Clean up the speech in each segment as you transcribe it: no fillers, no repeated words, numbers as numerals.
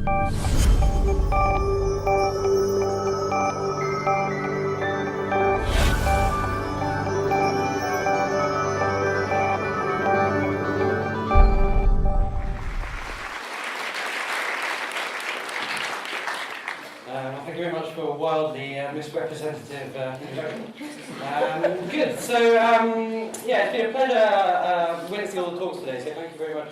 Thank you very much for a wildly misrepresentative introduction. Good. So, yeah, it's been a pleasure witnessing all the talks today. So, thank you very much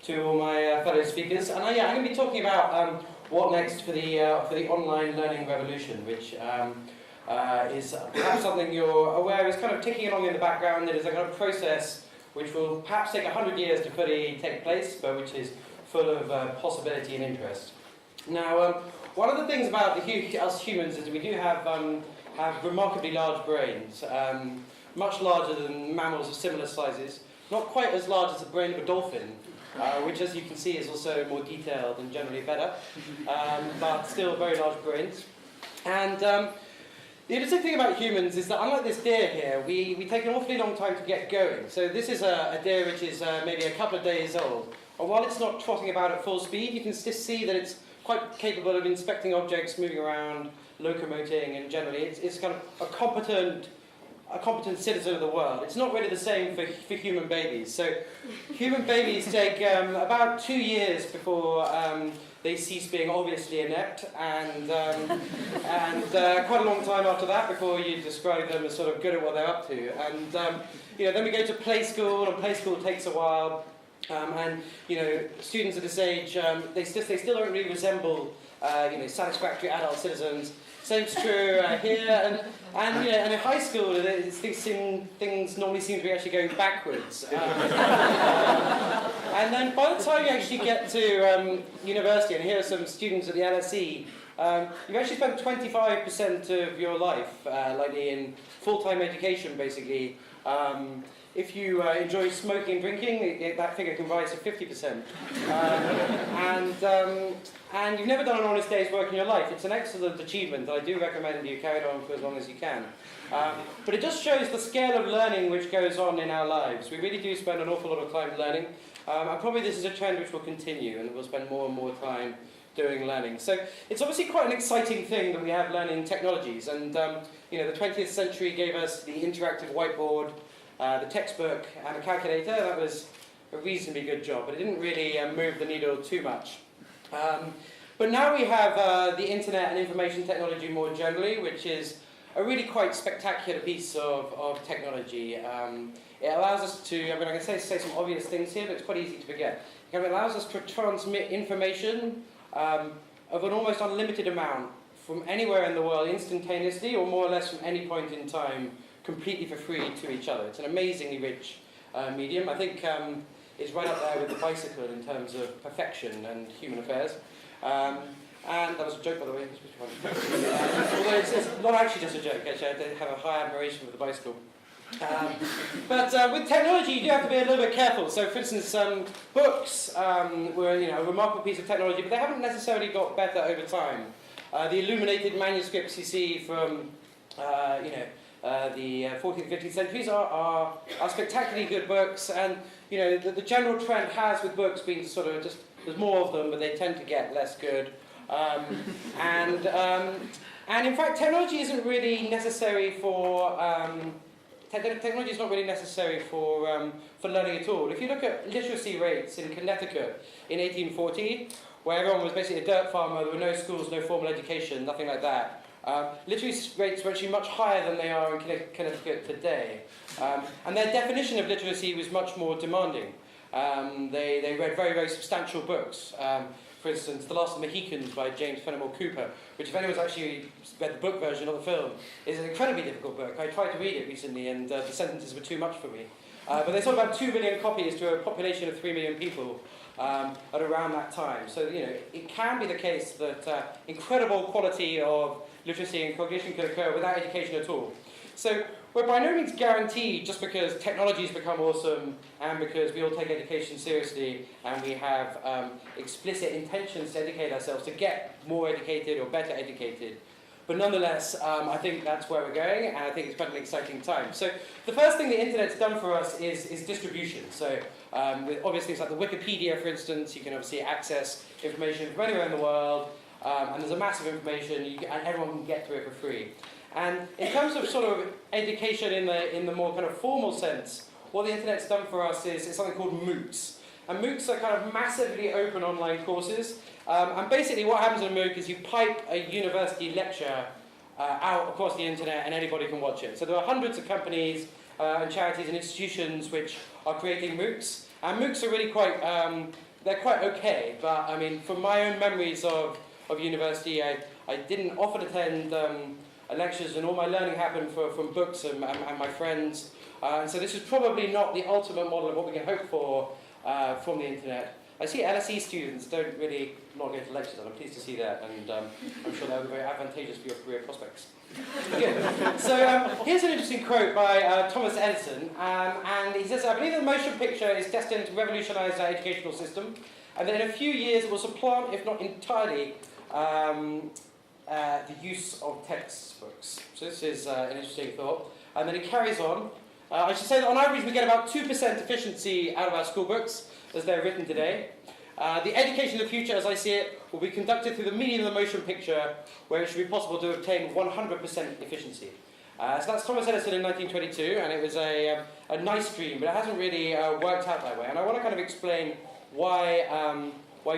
to all my fellow speakers. And yeah, I'm going to be talking about what next for the online learning revolution, which is perhaps something you're aware is kind of ticking along in the background. It is a kind of process which will perhaps take 100 years to fully take place, but which is full of possibility and interest. Now, one of the things about us humans is we do have remarkably large brains, much larger than mammals of similar sizes, not quite as large as the brain of a dolphin, which, as you can see, is also more detailed and generally better, but still very large brains. And the interesting thing about humans is that, unlike this deer here, we take an awfully long time to get going. So this is a deer which is maybe a couple of days old. And while it's not trotting about at full speed, you can just see that it's quite capable of inspecting objects, moving around, locomoting, and generally it's kind of a competent citizen of the world. It's not really the same for human babies. So human babies take about 2 years before they cease being obviously inept, and quite a long time after that before you describe them as sort of good at what they're up to. And then we go to play school, and play school takes a while. And students at this age, they still don't really resemble satisfactory adult citizens. Same's true here, and in high school, things normally seem to be actually going backwards. And then by the time you actually get to university, and here are some students at the LSE, you've actually spent 25% of your life, likely in full-time education, basically. If you enjoy smoking and drinking, that figure can rise to 50%. And you've never done an honest day's work in your life. It's an excellent achievement. I do recommend you carry it on for as long as you can. But it just shows the scale of learning which goes on in our lives. We really do spend an awful lot of time learning. And probably this is a trend which will continue, and we'll spend more and more time doing learning. So it's obviously quite an exciting thing that we have learning technologies. And the 20th century gave us the interactive whiteboard, the textbook, and a calculator. That was a reasonably good job, but it didn't really move the needle too much. But now we have the internet and information technology more generally, which is a really quite spectacular piece of technology. It allows us to, I can say some obvious things here, but it's quite easy to forget. It allows us to transmit information of an almost unlimited amount from anywhere in the world instantaneously, or more or less from any point in time, completely for free to each other. It's an amazingly rich medium. I think it's right up there with the bicycle in terms of perfection and human affairs. And that was a joke, by the way. Although it's not actually just a joke, actually. I have a high admiration for the bicycle. But with technology, you do have to be a little bit careful. So, for instance, books were a remarkable piece of technology, but they haven't necessarily got better over time. The illuminated manuscripts you see from the 14th, 15th centuries are spectacularly good books, and the general trend has with books been sort of just there's more of them, but they tend to get less good. And in fact, technology isn't really necessary for technology is not really necessary for learning at all. If you look at literacy rates in Connecticut in 1840, where everyone was basically a dirt farmer, there were no schools, no formal education, nothing like that. Literacy rates were actually much higher than they are in Connecticut today. And their definition of literacy was much more demanding. They read very, very substantial books. For instance, The Last of the Mohicans by James Fenimore Cooper, which if anyone's actually read the book version of the film, is an incredibly difficult book. I tried to read it recently and the sentences were too much for me. But they sold about 2 million copies to a population of 3 million people at around that time. So, it can be the case that incredible quality of literacy and cognition can occur without education at all. So we're by no means guaranteed, just because technology's become awesome and because we all take education seriously and we have explicit intentions to educate ourselves, to get more educated or better educated. But nonetheless, I think that's where we're going, and I think it's quite an exciting time. So the first thing the internet's done for us is distribution. So with obvious things like the Wikipedia, for instance, you can obviously access information from anywhere in the world, and there's a massive information, and everyone can get to it for free. And in terms of sort of education in the more kind of formal sense, what the internet's done for us is something called MOOCs. And MOOCs are kind of massively open online courses. And basically what happens in a MOOC is you pipe a university lecture out across the internet and anybody can watch it. So there are hundreds of companies and charities and institutions which are creating MOOCs. And MOOCs are really quite, they're quite okay. But I mean, from my own memories of university, I didn't often attend lectures, and all my learning happened from books and my friends. And so this is probably not the ultimate model of what we can hope for from the internet. I see LSE students don't really log into lectures, and I'm pleased to see that, and I'm sure that will be very advantageous for your career prospects. Good. So here's an interesting quote by Thomas Edison, and he says, "I believe that the motion picture is destined to revolutionize our educational system, and that in a few years it will supplant, if not entirely, the use of textbooks." So this is an interesting thought. And then he carries on. I should say that on average we get about 2% efficiency out of our school books as they're written today. The education of the future, as I see it, will be conducted through the medium of the motion picture, where it should be possible to obtain 100% efficiency. So that's Thomas Edison in 1922, and it was a nice dream, but it hasn't really worked out that way. And I want to kind of explain why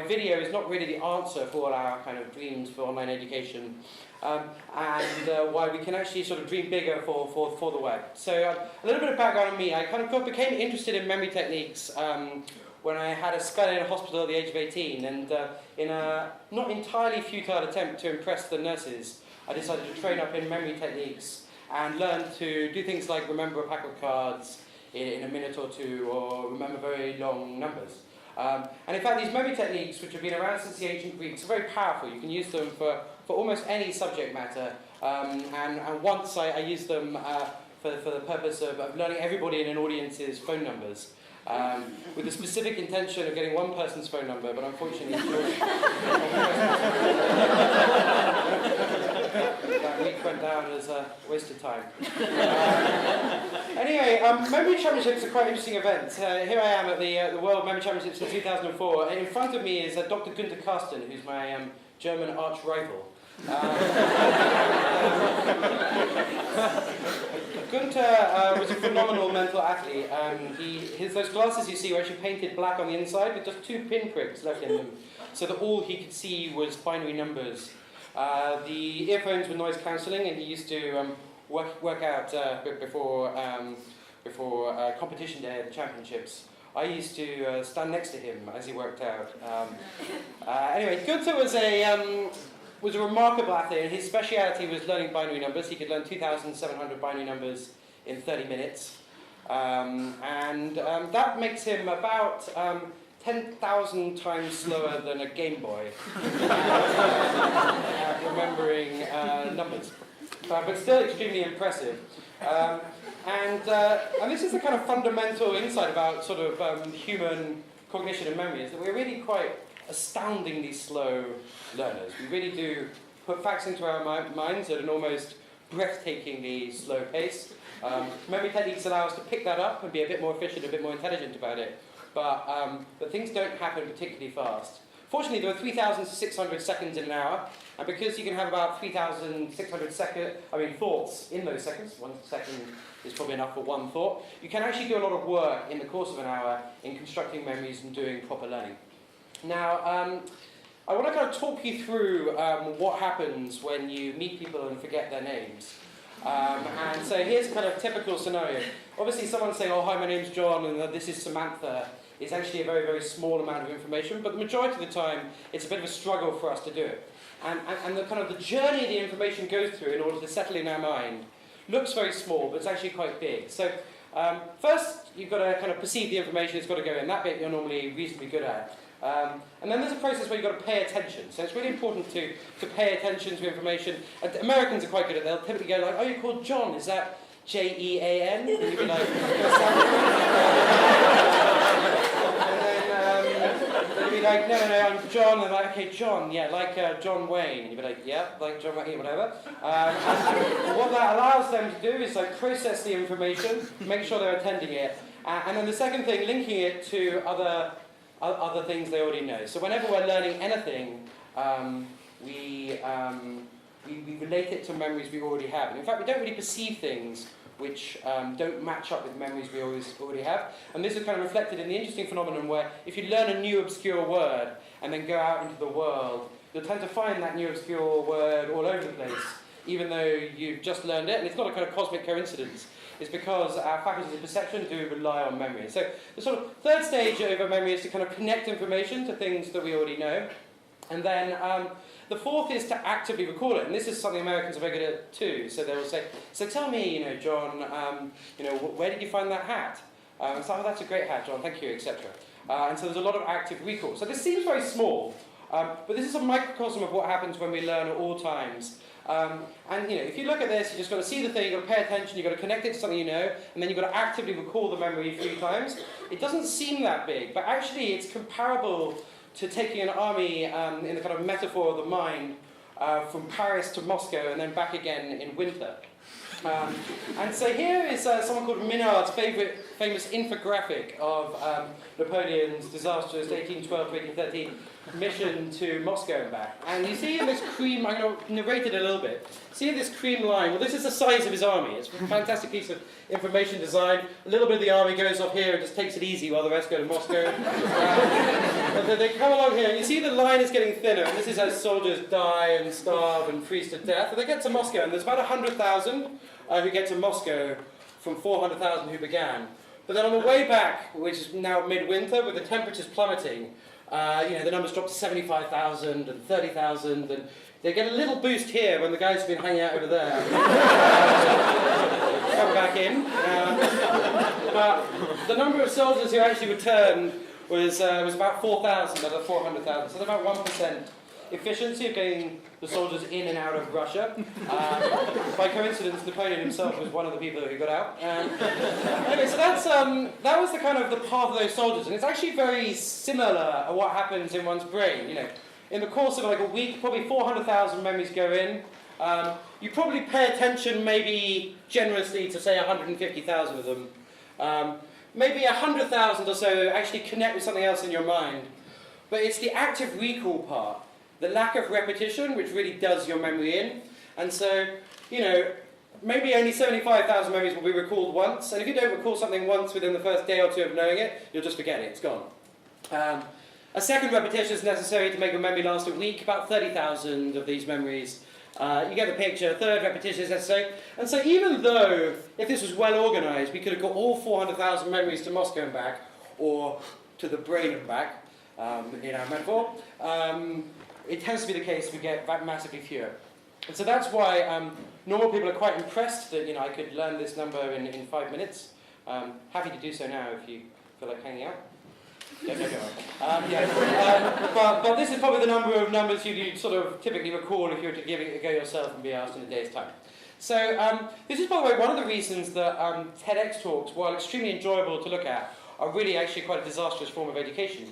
video is not really the answer for all our kind of dreams for online education, and why we can actually sort of dream bigger for the web. So a little bit of background on me. I kind of became interested in memory techniques when I had a spell in a hospital at the age of 18, and in a not entirely futile attempt to impress the nurses, I decided to train up in memory techniques and learn to do things like remember a pack of cards in a minute or two, or remember very long numbers. And in fact, these memory techniques, which have been around since the ancient Greeks, are very powerful. You can use them for almost any subject matter. And once I used them for the purpose of learning everybody in an audience's phone numbers, with the specific intention of getting one person's phone number, but unfortunately, that week went down as a waste of time. Anyway, Memory Championships are quite an interesting event. Here I am at the World Memory Championships in 2004, and in front of me is Dr. Günther Carsten, who's my German arch rival. Günther was a phenomenal mental athlete. Those glasses you see were actually painted black on the inside with just 2 pinpricks left in them, so that all he could see was binary numbers. The earphones were noise cancelling, and he used to work out before competition day at the championships. I used to stand next to him as he worked out. Anyway, Günther was a remarkable athlete, and his speciality was learning binary numbers. He could learn 2,700 binary numbers in 30 minutes. And that makes him about 10,000 times slower than a Game Boy at remembering numbers. But still extremely impressive. And this is the kind of fundamental insight about sort of human cognition and memory, is that we're really quite astoundingly slow learners. We really do put facts into our minds at an almost breathtakingly slow pace. Memory techniques allow us to pick that up and be a bit more efficient, a bit more intelligent about it. But things don't happen particularly fast. Fortunately, there are 3,600 seconds in an hour, and because you can have about 3,600 thoughts in those seconds, 1 second is probably enough for one thought, you can actually do a lot of work in the course of an hour in constructing memories and doing proper learning. Now, I want to kind of talk you through what happens when you meet people and forget their names. And so here's a kind of typical scenario. Obviously, someone saying, "Oh, hi, my name's John, and this is Samantha," is actually a very, very small amount of information, but the majority of the time, it's a bit of a struggle for us to do it. And the kind of the journey the information goes through in order to settle in our mind looks very small, but it's actually quite big. So first, you've got to kind of perceive the information, it's got to go in. That bit you're normally reasonably good at. And then there's a process where you've got to pay attention. So it's really important to pay attention to information. Americans are quite good at it. They'll typically go like, "Oh, you're called John, is that J-E-A-N?" And you'd be like, and then like, no, I'm John. And like, okay, John, yeah, like John Wayne. And you'd be like, yeah, like John Wayne, whatever. And what that allows them to do is like process the information, make sure they're attending it. And then the second thing, linking it to other things they already know. So whenever we're learning anything, we relate it to memories we already have. And in fact, we don't really perceive things which don't match up with memories we already have. And this is kind of reflected in the interesting phenomenon where if you learn a new obscure word and then go out into the world, you'll tend to find that new obscure word all over the place, even though you've just learned it. And it's not a kind of cosmic coincidence. It's because our faculties of perception do rely on memory. So the sort of third stage over memory is to kind of connect information to things that we already know. And then the fourth is to actively recall it, and this is something Americans are very good at too. So they will say, so tell me, John, where did you find that hat? So, oh, that's a great hat, John, thank you, etc. And so there's a lot of active recall. So this seems very small, but this is a microcosm of what happens when we learn at all times. And if you look at this, you just got to see the thing, you've got to pay attention, you've got to connect it to something you know, and then you've got to actively recall the memory 3 times. It doesn't seem that big, but actually it's comparable to taking an army in the kind of metaphor of the mind from Paris to Moscow and then back again in winter. And so here is someone called Minard's famous infographic of Napoleon's disastrous 1812-1813 mission to Moscow and back. And you see in this cream, I'm going to narrate it a little bit. See in this cream line, well, this is the size of his army. It's a fantastic piece of information design. A little bit of the army goes off here and just takes it easy while the rest go to Moscow. And they come along here, and you see the line is getting thinner, and this is as soldiers die and starve and freeze to death. And they get to Moscow, and there's about 100,000 who get to Moscow from 400,000 who began. But then on the way back, which is now midwinter, with the temperatures plummeting, the numbers drop to 75,000 and 30,000, and they get a little boost here when the guys have been hanging out over there come back in. But the number of soldiers who actually returned was about 4,000 out of 400,000, so about 1% efficiency of getting the soldiers in and out of Russia. By coincidence, Napoleon himself was one of the people who got out. Anyway, so that was the kind of the path of those soldiers, and it's actually very similar to what happens in one's brain. In the course of like a week, probably 400,000 memories go in. You probably pay attention, maybe generously, to say 150,000 of them. Maybe 100,000 or so actually connect with something else in your mind. But it's the active recall part, the lack of repetition, which really does your memory in. And so, maybe only 75,000 memories will be recalled once. And if you don't recall something once within the first day or two of knowing it, you'll just forget it, it's gone. A second repetition is necessary to make a memory last a week, about 30,000 of these memories. You get the picture, third repetition is necessary. And so even though, if this was well organised, we could have got all 400,000 memories to Moscow and back, or to the brain and back, in our metaphor, it tends to be the case we get massively fewer. And so that's why normal people are quite impressed that I could learn this number in 5 minutes. Happy to do so now if you feel like hanging out. But this is probably the number of numbers you'd sort of typically recall if you were to give it a go yourself and be asked in a day's time. So this is, by the way, one of the reasons that TEDx talks, while extremely enjoyable to look at, are really actually quite a disastrous form of education,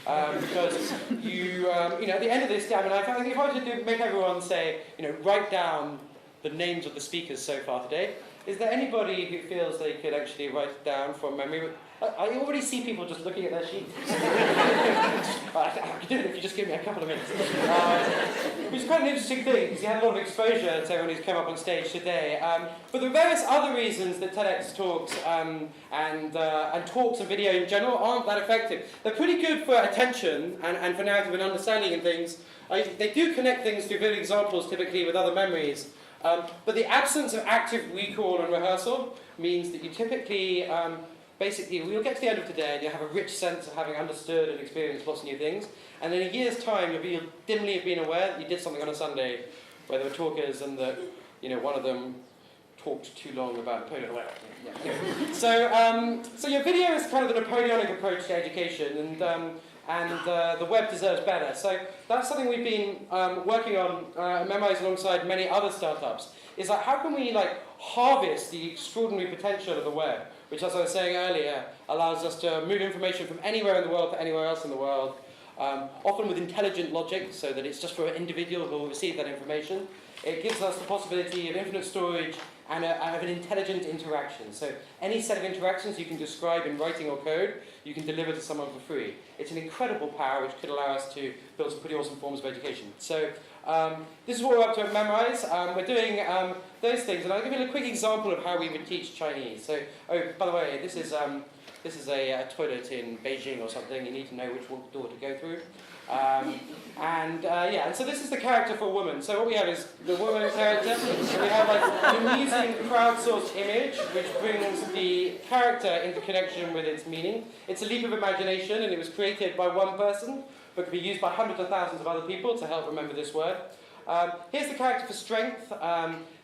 because you, at the end of this day, I think if I were to make everyone say, write down the names of the speakers so far today, is there anybody who feels they could actually write it down from memory? I already see people just looking at their sheets. I could do it if you just give me a couple of minutes. Which is quite an interesting thing, because you had a lot of exposure to everyone who's come up on stage today. But the various other reasons that TEDx talks and talks and video in general aren't that effective. They're pretty good for attention and for narrative and understanding and things. They do connect things through vivid examples, typically with other memories. But the absence of active recall and rehearsal means that you typically... basically, we'll get to the end of today and you'll have a rich sense of having understood and experienced lots of new things. And in a year's time, you'll dimly have been aware that you did something on a Sunday where there were talkers and that, one of them talked too long about Napoleon. So your video is kind of the Napoleonic approach to education, and the web deserves better. So that's something we've been working on at Memrise alongside many other startups. Is like, how can we harvest the extraordinary potential of the web, which, as I was saying earlier, allows us to move information from anywhere in the world to anywhere else in the world, often with intelligent logic, so that it's just for an individual who will receive that information. It gives us the possibility of infinite storage and of an intelligent interaction. So any set of interactions you can describe in writing or code, you can deliver to someone for free. It's an incredible power which could allow us to build some pretty awesome forms of education. So this is what we're up to at Memrise. We're doing those things, and I'll give you a quick example of how we would teach Chinese. So, oh, by the way, this is a toilet in Beijing or something. You need to know which door to go through. And so this is the character for a woman. So what we have is the woman character, and we have like an amusing crowdsource image, which brings the character into connection with its meaning. It's a leap of imagination, and it was created by one person, but can be used by hundreds of thousands of other people to help remember this word. Here's the character for strength.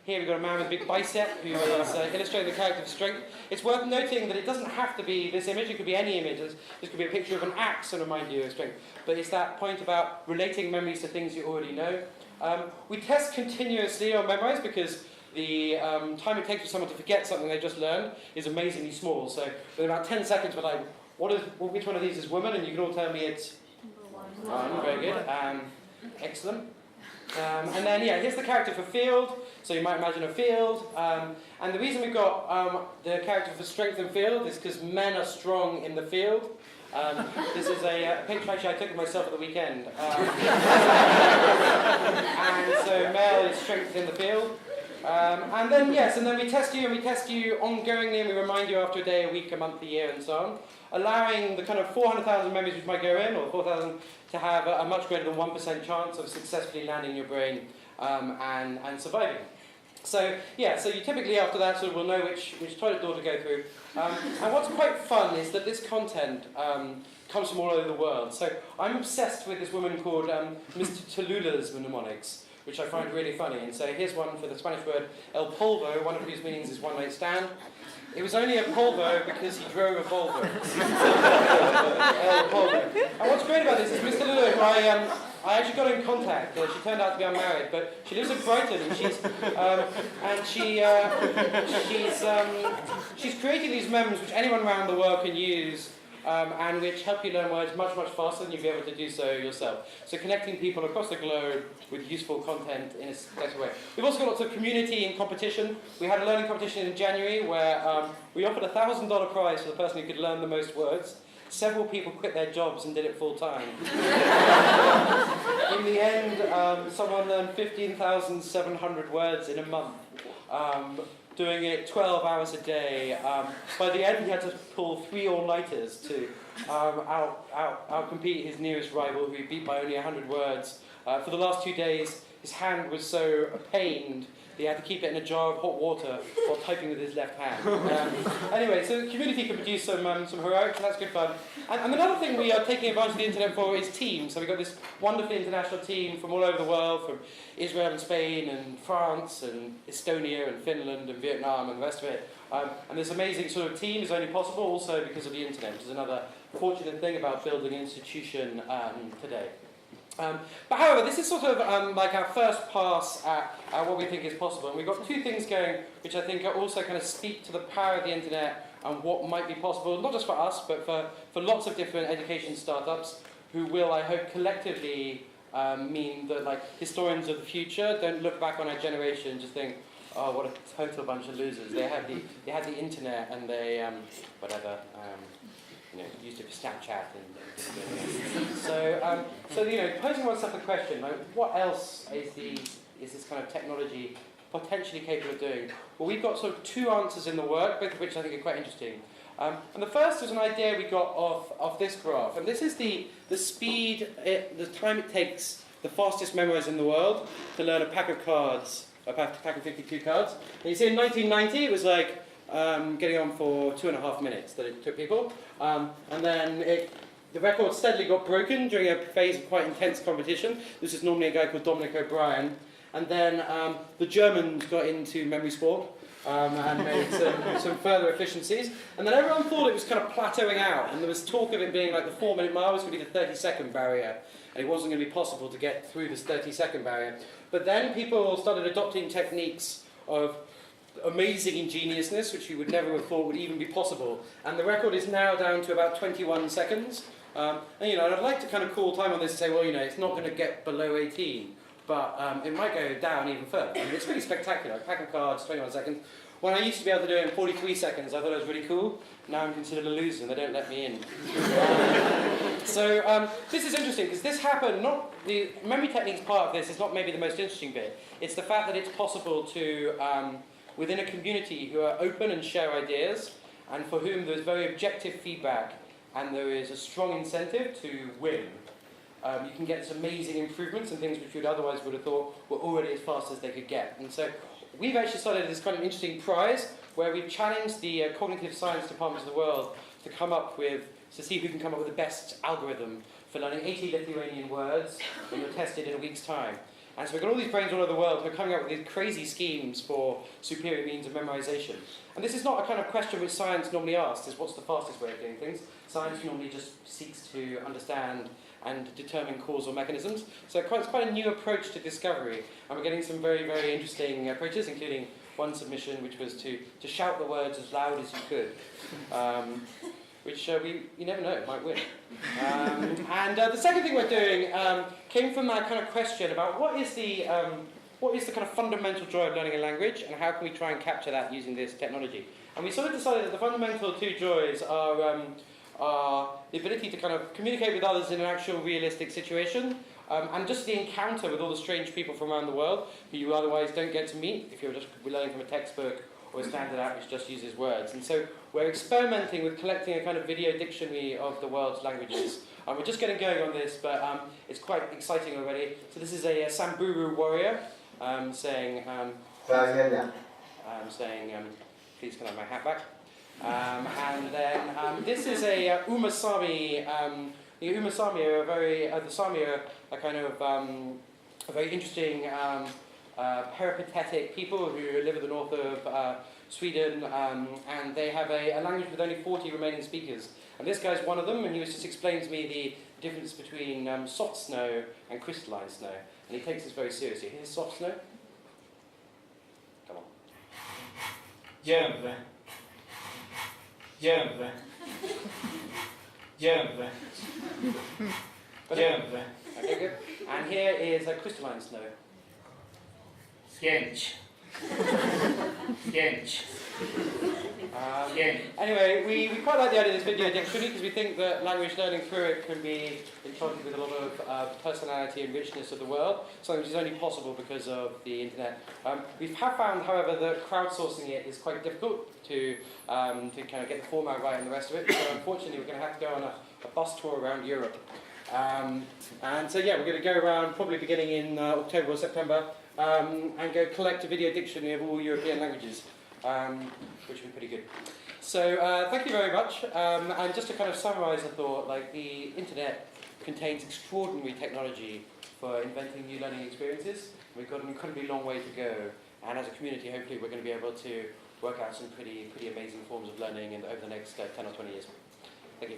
Here we've got a man with a big bicep who is illustrating the character for strength. It's worth noting that it doesn't have to be this image, it could be any image. This could be a picture of an axe to remind you of strength. But it's that point about relating memories to things you already know. We test continuously on Memrise because the time it takes for someone to forget something they just learned is amazingly small. So within about 10 seconds we're like, which one of these is woman? And you can all tell me it's one. Very good. Excellent. And then, here's the character for field. So you might imagine a field. And the reason we've got the character for strength and field is because men are strong in the field. This is a picture actually I took of myself at the weekend. And so male is strength in the field. And then we test you, ongoingly, and we remind you after a day, a week, a month, a year, and so on, allowing the kind of 400,000 memories which might go in, or 4,000, to have a much greater than 1% chance of successfully landing in your brain and surviving. So you typically after that sort of will know which toilet door to go through. And what's quite fun is that this content comes from all over the world. So I'm obsessed with this woman called Mr. Tallulah's mnemonics, which I find really funny. And so here's one for the Spanish word El Polvo, one of whose meanings is one night stand. It was only a Polvo because he drove a Volvo. El Polvo. And what's great about this is Mr. Tallulah, who I actually got in contact. She turned out to be unmarried, but she lives in Brighton, and she's creating these memes which anyone around the world can use. And which help you learn words much, much faster than you'll be able to do so yourself. So connecting people across the globe with useful content in a better way. We've also got lots of community and competition. We had a learning competition in January where we offered a $1,000 prize for the person who could learn the most words. Several people quit their jobs and did it full time. In the end, someone learned 15,700 words in a month. Doing it 12 hours a day. By the end, he had to pull 3 all-nighters to out-compete his nearest rival, who he beat by only 100 words. For the last 2 days, his hand was so pained that he had to keep it in a jar of hot water while typing with his left hand. Anyway, so the community can produce some heroics, and that's good fun. And another thing we are taking advantage of the internet for is teams. So we've got this wonderfully international team from all over the world, from Israel and Spain and France and Estonia and Finland and Vietnam and the rest of it. And this amazing sort of team is only possible also because of the internet, which is another fortunate thing about building an institution today. But however, this is sort of like our first pass at what we think is possible. And we've got 2 things going which I think are also kind of speak to the power of the internet and what might be possible, not just for us, but for lots of different education startups who will, I hope, collectively mean that like historians of the future don't look back on our generation and just think, oh, what a total bunch of losers. They had the internet and they, used it for Snapchat and so posing oneself the question, like, what else is this kind of technology potentially capable of doing? Well, we've got sort of 2 answers in the work, both of which I think are quite interesting. And the first was an idea we got off this graph, and this is the speed, the time it takes the fastest memorizers in the world to learn a pack of cards, a pack of 52 cards. And you see in 1990 it was like getting on for 2.5 minutes that it took people. And then the record steadily got broken during a phase of quite intense competition. This is normally a guy called Dominic O'Brien. And then the Germans got into memory sport and made some further efficiencies. And then everyone thought it was kind of plateauing out. And there was talk of it being like the 4-minute mile was going to be the 30-second barrier. And it wasn't going to be possible to get through this 30-second barrier. But then people started adopting techniques of amazing ingeniousness, which you would never have thought would even be possible. And the record is now down to about 21 seconds. And you know, I'd like to kind of call time on this and say, well, you know, it's not going to get below 18, but it might go down even further. I mean, it's really spectacular. Pack of cards, 21 seconds. When I used to be able to do it in 43 seconds, I thought it was really cool. Now I'm considered a loser and they don't let me in. So this is interesting because this happened, not the memory techniques part of this is not maybe the most interesting bit. It's the fact that it's possible to, within a community who are open and share ideas and for whom there's very objective feedback and there is a strong incentive to win. You can get some amazing improvements and things which you otherwise would have thought were already as fast as they could get. And so we've actually started this kind of interesting prize where we've challenged the cognitive science departments of the world to come up with, to see who can come up with the best algorithm for learning 80 Lithuanian words, and you're tested in a week's time. And so we've got all these brains all over the world who are coming up with these crazy schemes for superior means of memorization. And this is not a kind of question which science normally asks, is what's the fastest way of doing things. Science normally just seeks to understand and determine causal mechanisms. So it's quite a new approach to discovery. And we're getting some very, very interesting approaches, including one submission which was to shout the words as loud as you could. Which you never know, might win. And the second thing we're doing came from that kind of question about what is the kind of fundamental joy of learning a language and how can we try and capture that using this technology. And we sort of decided that the fundamental two joys are the ability to kind of communicate with others in an actual realistic situation and just the encounter with all the strange people from around the world who you otherwise don't get to meet if you're just learning from a textbook or a standard app which just uses words. And so we're experimenting with collecting a kind of video dictionary of the world's languages. We're just getting going on this, but it's quite exciting already. So this is a Samburu warrior saying, please can I have my hat back? And then this is a Umasami. The Umasami are the Sami are a kind of a very interesting peripatetic people who live in the north of Sweden, and they have a language with only 40 remaining speakers. And this guy's one of them, and he was just explaining to me the difference between soft snow and crystalline snow. And he takes this very seriously. Here's soft snow. Come on. Jump. Jump. Jump. Jump. Okay, good. And here is a crystalline snow. Skęć. Skęć. Anyway, we quite like the idea of this video dictionary because we think that language learning through it can be enchanted with a lot of personality and richness of the world, something which is only possible because of the internet. We have found, however, that crowdsourcing it is quite difficult to kind of get the format right and the rest of it. So unfortunately, we're going to have to go on a bus tour around Europe. And so yeah, we're going to go around probably beginning in October or September and go collect a video dictionary of all European languages. Which would be pretty good. So thank you very much. And just to kind of summarise the thought, like the internet contains extraordinary technology for inventing new learning experiences. We've got an incredibly long way to go, and as a community, hopefully, we're going to be able to work out some pretty amazing forms of learning over the next 10 or 20 years. Thank you.